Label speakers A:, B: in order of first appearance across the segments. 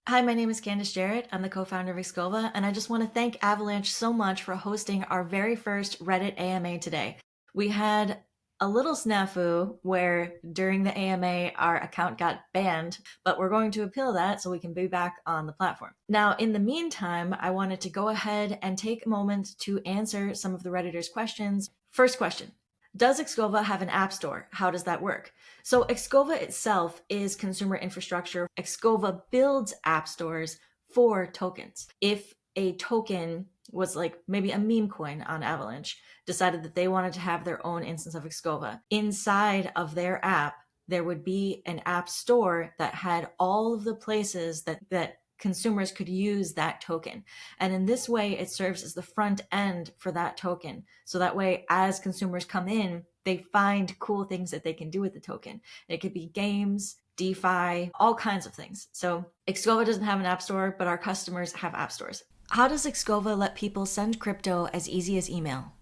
A: Hi, my name is Candice Jarrett. I'm the co-founder of XKOVA, and I just want to thank Avalanche so much for hosting our very first Reddit AMA today. We had a little snafu where during the AMA our account got banned, but we're going to appeal that so we can be back on the platform. Now, in the meantime, I wanted to go ahead and take a moment to answer some of the Redditors' questions. First question. Does XKOVA have an app store? How does that work? So XKOVA itself is consumer infrastructure. XKOVA builds app stores for tokens. If a token was like maybe a meme coin on Avalanche, decided that they wanted to have their own instance of XKOVA, inside of their app, there would be an app store that had all of the places that consumers could use that token. And in this way, it serves as the front end for that token. So that way, as consumers come in, they find cool things that they can do with the token. It could be games, DeFi, all kinds of things. So XKOVA doesn't have an app store, but our customers have app stores. How does XKOVA let people send crypto as easy as email?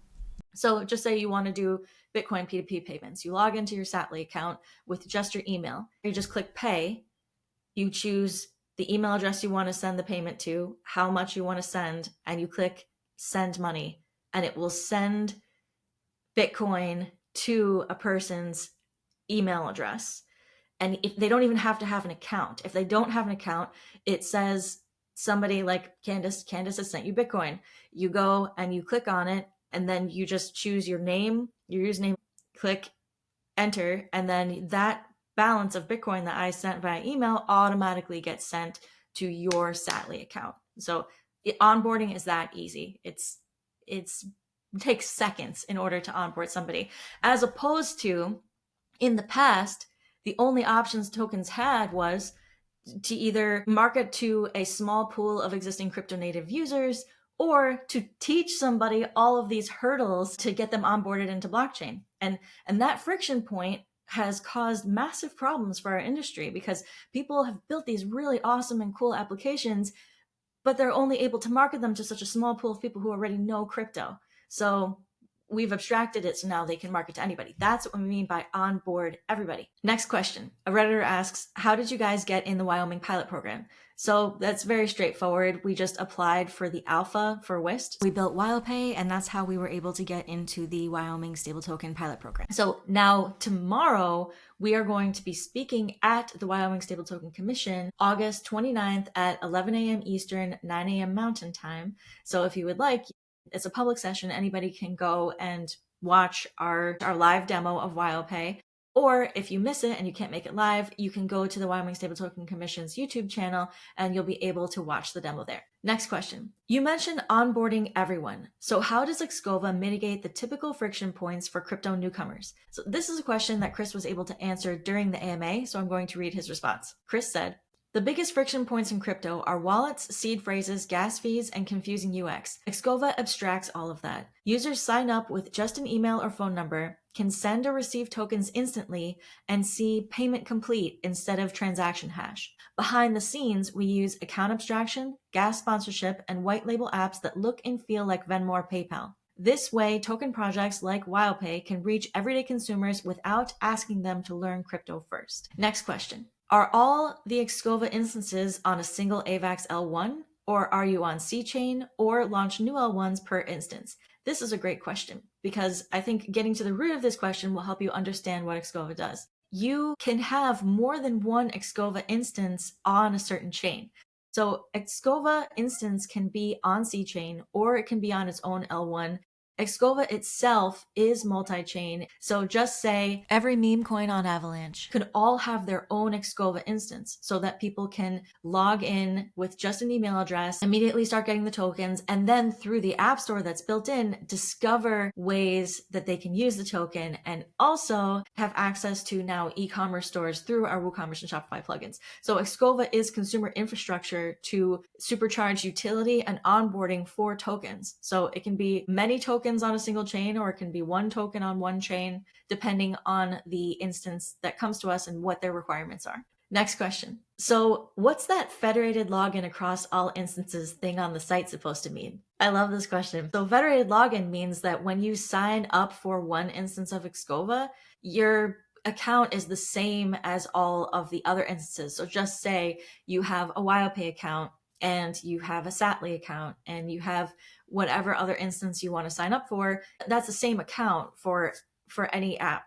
A: So just say you want to do Bitcoin P2P payments. You log into your Satly account with just your email. You just click pay. You choose the email address you want to send the payment to, how much you want to send, and you click send money, and it will send Bitcoin to a person's email address. And if they don't even have to have an account. If they don't have an account, it says somebody like Candice has sent you Bitcoin. You go and you click on it, and then you just choose your name, your username, click enter, and then that balance of Bitcoin that I sent via email automatically gets sent to your Satly account. So onboarding is that easy. It takes seconds in order to onboard somebody, as opposed to in the past, the only options tokens had was to either market to a small pool of existing crypto native users or to teach somebody all of these hurdles to get them onboarded into blockchain. And that friction point has caused massive problems for our industry because people have built these really awesome and cool applications, but they're only able to market them to such a small pool of people who already know crypto. So we've abstracted it so now they can market to anybody. That's what we mean by onboard everybody. Next question. A Redditor asks, how did you guys get in the Wyoming pilot program? So that's very straightforward. We just applied for the alpha for WIST. We built WildPay, and that's how we were able to get into the Wyoming stable token pilot program. So now tomorrow, we are going to be speaking at the Wyoming Stable Token Commission, August 29th at 11 a.m. Eastern, 9 a.m. Mountain Time. So if you would like, it's a public session. Anybody can go and watch our live demo of WildPay. Or if you miss it and you can't make it live, you can go to the Wyoming Stable Token Commission's YouTube channel and you'll be able to watch the demo there. Next question. You mentioned onboarding everyone. So how does XKOVA mitigate the typical friction points for crypto newcomers? So this is a question that Chris was able to answer during the AMA, so I'm going to read his response. Chris said, the biggest friction points in crypto are wallets, seed phrases, gas fees, and confusing UX. XKOVA abstracts all of that. Users sign up with just an email or phone number, can send or receive tokens instantly, and see payment complete instead of transaction hash. Behind the scenes, we use account abstraction, gas sponsorship, and white label apps that look and feel like Venmo or PayPal. This way, token projects like WildPay can reach everyday consumers without asking them to learn crypto first. Next question. Are all the XKOVA instances on a single AVAX L1, or are you on C-Chain or launch new L1s per instance? This is a great question because I think getting to the root of this question will help you understand what XKOVA does. You can have more than one XKOVA instance on a certain chain. So XKOVA instance can be on C-Chain or it can be on its own L1. XKOVA itself is multi-chain, so just say every meme coin on Avalanche could all have their own XKOVA instance so that people can log in with just an email address, immediately start getting the tokens, and then through the app store that's built in, discover ways that they can use the token and also have access to now e-commerce stores through our WooCommerce and Shopify plugins. So XKOVA is consumer infrastructure to supercharge utility and onboarding for tokens. So it can be many tokens on a single chain, or it can be one token on one chain, depending on the instance that comes to us and what their requirements are. Next question. So what's that federated login across all instances thing on the site supposed to mean? I love this question. So federated login means that when you sign up for one instance of XKOVA, you're account is the same as all of the other instances. So just say you have a WyoPay account and you have a Satly account and you have whatever other instance you want to sign up for, that's the same account for any app.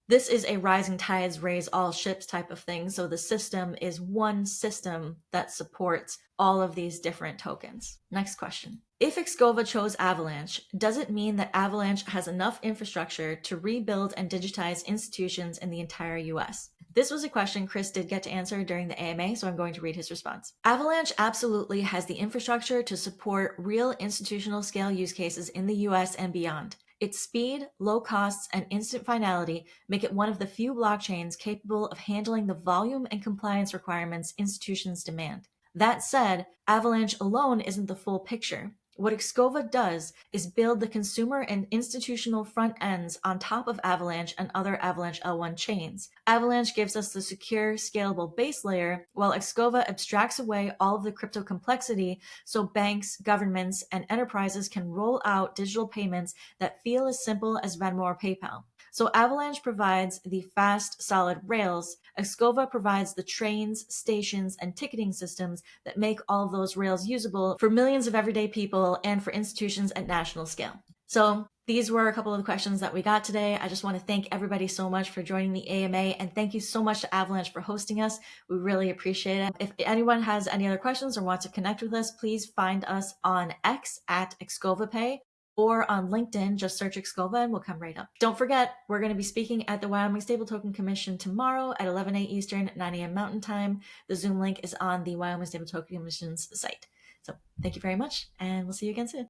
A: This is a rising tides raise all ships type of thing. So the system is one system that supports all of these different tokens. Next question. If XKOVA chose Avalanche, does it mean that Avalanche has enough infrastructure to rebuild and digitize institutions in the entire US? This was a question Chris did get to answer during the AMA, so I'm going to read his response. Avalanche absolutely has the infrastructure to support real institutional scale use cases in the US and beyond. Its speed, low costs, and instant finality make it one of the few blockchains capable of handling the volume and compliance requirements institutions demand. That said, Avalanche alone isn't the full picture. What XKOVA does is build the consumer and institutional front ends on top of Avalanche and other Avalanche L1 chains. Avalanche gives us the secure, scalable base layer, while XKOVA abstracts away all of the crypto complexity so banks, governments, and enterprises can roll out digital payments that feel as simple as Venmo or PayPal. So Avalanche provides the fast, solid rails. XKOVA provides the trains, stations, and ticketing systems that make all of those rails usable for millions of everyday people and for institutions at national scale. So these were a couple of the questions that we got today. I just want to thank everybody so much for joining the AMA, and thank you so much to Avalanche for hosting us. We really appreciate it. If anyone has any other questions or wants to connect with us, please find us on X at XKOVAPay. Or on LinkedIn, just search XKOVA and we'll come right up. Don't forget, we're going to be speaking at the Wyoming Stable Token Commission tomorrow at 11 a.m. Eastern, 9 a.m. Mountain Time. The Zoom link is on the Wyoming Stable Token Commission's site. So thank you very much, and we'll see you again soon.